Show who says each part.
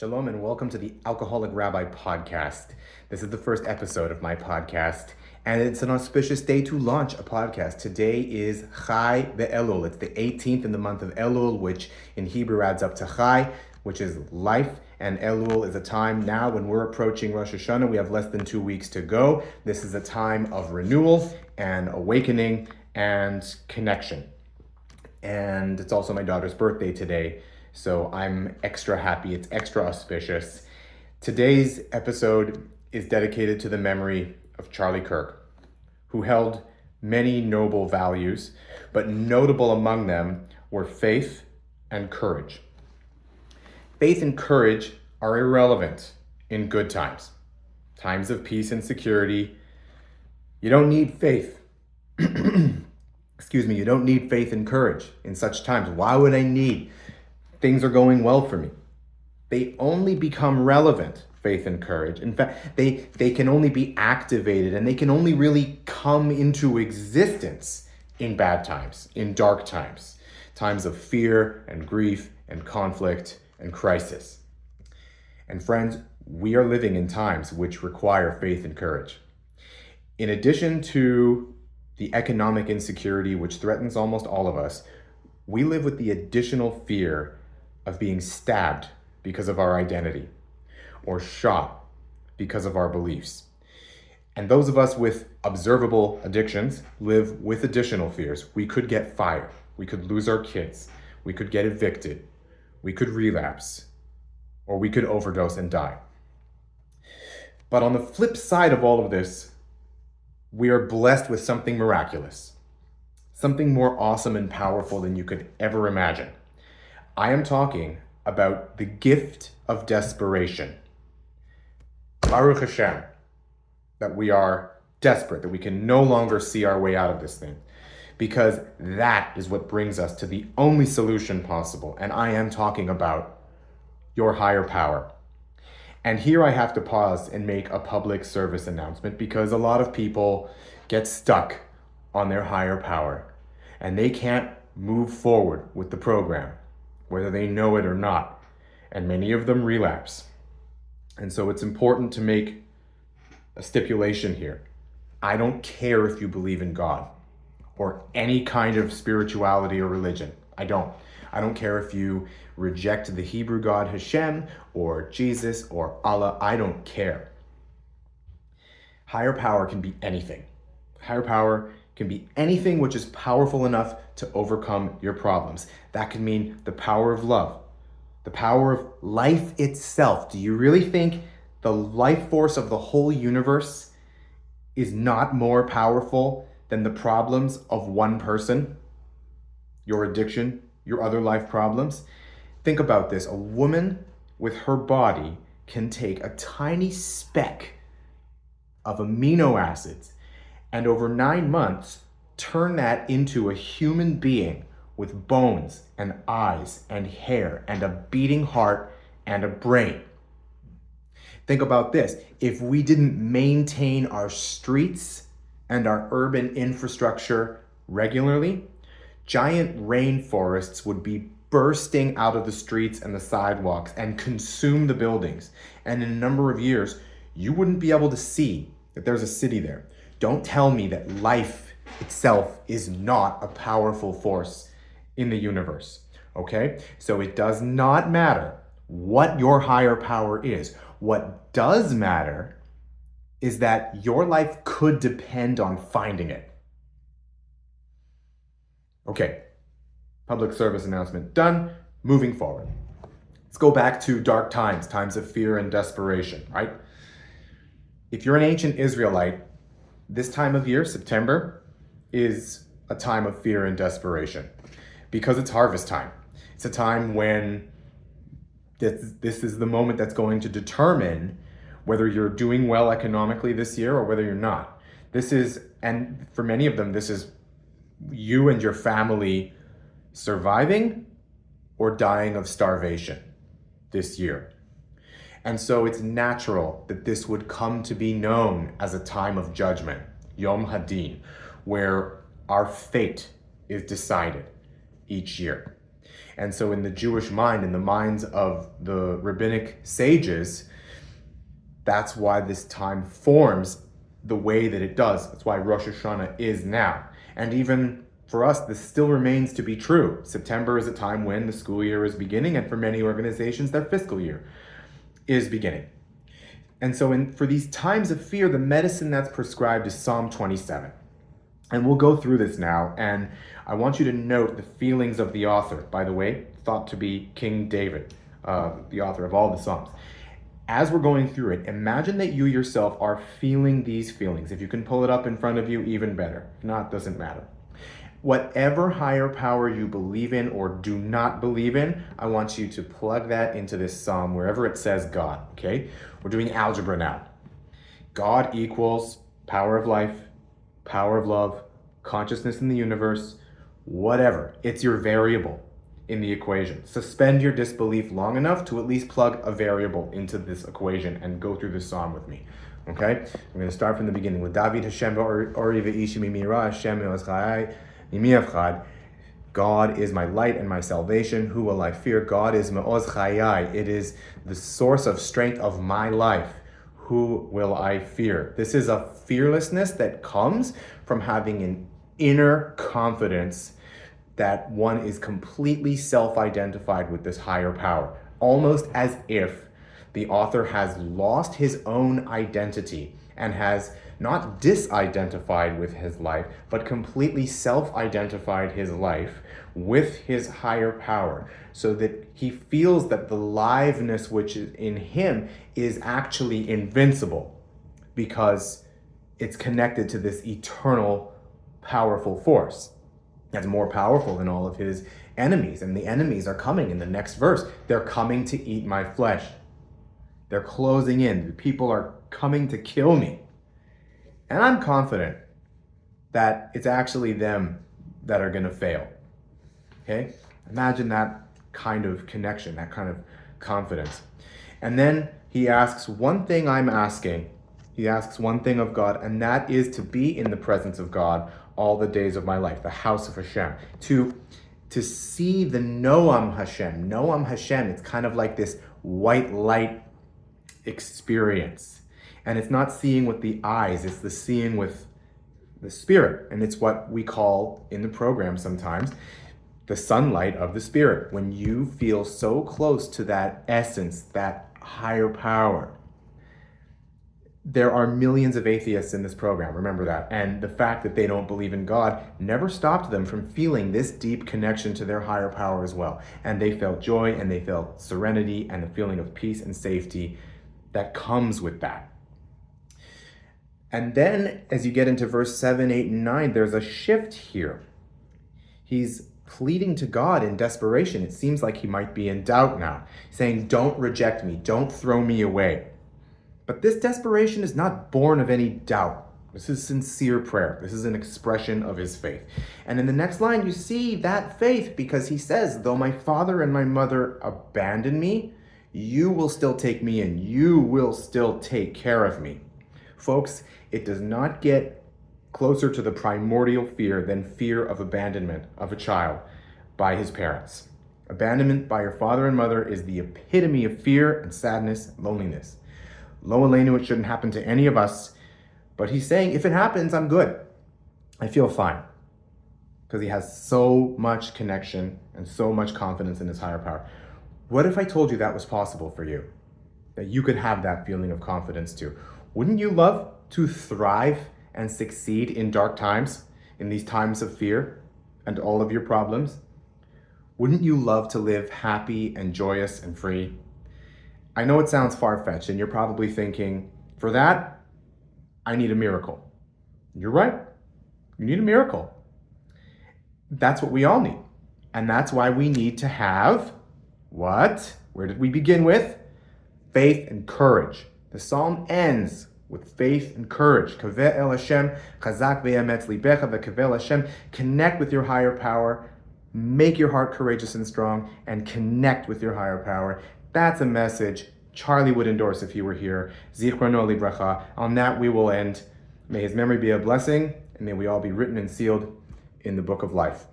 Speaker 1: Shalom and welcome to the Alcoholic Rabbi podcast. This is the first episode of my podcast, and it's an auspicious day to launch a podcast. Today is Chai Be'elul. It's the 18th in the month of Elul, which in Hebrew adds up to Chai, which is life, and Elul is a time now when we're approaching Rosh Hashanah. We have less than 2 weeks to go. This is a time of renewal and awakening and connection. And it's also my daughter's birthday today, so I'm extra happy. It's extra auspicious. Today's episode is dedicated to the memory of Charlie Kirk, who held many noble values, but notable among them were faith and courage. Faith and courage are irrelevant in good times. Times of peace and security, you don't need faith. You don't need faith and courage in such times. Why would I need? Things are going well for me. They only become relevant, faith and courage. In fact, they can only be activated and they can only really come into existence in bad times, in dark times, times of fear and grief and conflict and crisis. And friends, we are living in times which require faith and courage. In addition to the economic insecurity which threatens almost all of us, we live with the additional fear of being stabbed because of our identity or shot because of our beliefs. And those of us with observable addictions live with additional fears. We could get fired. We could lose our kids. We could get evicted. We could relapse, or we could overdose and die. But on the flip side of all of this, we are blessed with something miraculous, something more awesome and powerful than you could ever imagine. I am talking about the gift of desperation. Baruch Hashem, that we are desperate, that we can no longer see our way out of this thing, because that is what brings us to the only solution possible. And I am talking about your higher power. And here I have to pause and make a public service announcement, because a lot of people get stuck on their higher power and they can't move forward with the program, whether they know it or not. And many of them relapse. And so it's important to make a stipulation here. I don't care if you believe in God or any kind of spirituality or religion. I don't care if you reject the Hebrew God Hashem or Jesus or Allah. I don't care. Higher power can be anything. Higher power can be anything which is powerful enough to overcome your problems. That could mean the power of love, the power of life itself. Do you really think the life force of the whole universe is not more powerful than the problems of one person? Your addiction, your other life problems? Think about this. A woman with her body can take a tiny speck of amino acids and over 9 months turn that into a human being with bones and eyes and hair and a beating heart and a brain. Think about this. If we didn't maintain our streets and our urban infrastructure regularly, giant rainforests would be bursting out of the streets and the sidewalks and consume the buildings. And in a number of years, you wouldn't be able to see that there's a city there. Don't tell me that life itself is not a powerful force in the universe, okay? So it does not matter what your higher power is. What does matter is that your life could depend on finding it. Okay, public service announcement done. Moving forward. Let's go back to dark times, times of fear and desperation, right? If you're an ancient Israelite, this time of year, September, is a time of fear and desperation because it's harvest time. It's a time when this is the moment that's going to determine whether you're doing well economically this year or whether you're not. And for many of them, this is you and your family surviving or dying of starvation this year. And so it's natural that this would come to be known as a time of judgment, Yom Hadin, where our fate is decided each year. And so in the Jewish mind, in the minds of the rabbinic sages, that's why this time forms the way that it does. That's why Rosh Hashanah is now. And even for us, this still remains to be true. September is a time when the school year is beginning, and for many organizations, their fiscal year is beginning. And so for these times of fear, the medicine that's prescribed is Psalm 27. And we'll go through this now, and I want you to note the feelings of the author, by the way, thought to be King David, the author of all the Psalms. As we're going through it, imagine that you yourself are feeling these feelings. If you can pull it up in front of you, even better. If not, doesn't matter. Whatever higher power you believe in or do not believe in, I want you to plug that into this psalm wherever it says God, okay? We're doing algebra now. God equals power of life, power of love, consciousness in the universe, whatever. It's your variable in the equation. Suspend your disbelief long enough to at least plug a variable into this equation and go through this psalm with me. Okay? I'm going to start from the beginning. With David Hashem ori ve'ishi mimira Hashem me'ozchai mimiavchad. God is my light and my salvation. Who will I fear? God is me'oz chayai. It is the source of strength of my life. Who will I fear? This is a fearlessness that comes from having an inner confidence that one is completely self-identified with this higher power, almost as if the author has lost his own identity and has not disidentified with his life, but completely self-identified his life with his higher power, so that he feels that the liveness which is in him is actually invincible because it's connected to this eternal, powerful force that's more powerful than all of his enemies. And the enemies are coming in the next verse. They're coming to eat my flesh. They're closing in. The people are coming to kill me. And I'm confident that it's actually them that are going to fail. Okay? Imagine that kind of connection, that kind of confidence. And then he asks one thing I'm asking. He asks one thing of God, and that is to be in the presence of God all the days of my life, the house of Hashem. To see the Noam Hashem. Noam Hashem, it's kind of like this white light experience. And it's not seeing with the eyes, it's the seeing with the spirit. And it's what we call in the program sometimes the sunlight of the spirit. When you feel so close to that essence, that higher power. There are millions of atheists in this program, remember that. And the fact that they don't believe in God never stopped them from feeling this deep connection to their higher power as well. And they felt joy and they felt serenity and a feeling of peace and safety that comes with that. And then as you get into verse 7, 8, and 9, there's a shift here. He's pleading to God in desperation. It seems like he might be in doubt now, saying, don't reject me, don't throw me away. But this desperation is not born of any doubt. This is sincere prayer. This is an expression of his faith. And in the next line, you see that faith because he says, though my father and my mother abandon me, you will still take me in. You will still take care of me. Folks, it does not get closer to the primordial fear than fear of abandonment of a child by his parents. Abandonment by your father and mother is the epitome of fear and sadness and loneliness. Lo aleinu, it shouldn't happen to any of us. But he's saying, if it happens, I'm good. I feel fine. Because he has so much connection and so much confidence in his higher power. What if I told you that was possible for you? That you could have that feeling of confidence too? Wouldn't you love to thrive and succeed in dark times, in these times of fear and all of your problems? Wouldn't you love to live happy and joyous and free? I know it sounds far-fetched, and you're probably thinking, for that, I need a miracle. You're right. You need a miracle. That's what we all need. And that's why we need to have what? Where did we begin with? Faith and courage. The psalm ends with faith and courage. Kaveh el Hashem, chazak ve'emetz libecha ve'kaveh Hashem. Connect with your higher power. Make your heart courageous and strong, and connect with your higher power. That's a message Charlie would endorse if he were here. Zichrono libracha. On that we will end. May his memory be a blessing, and may we all be written and sealed in the book of life.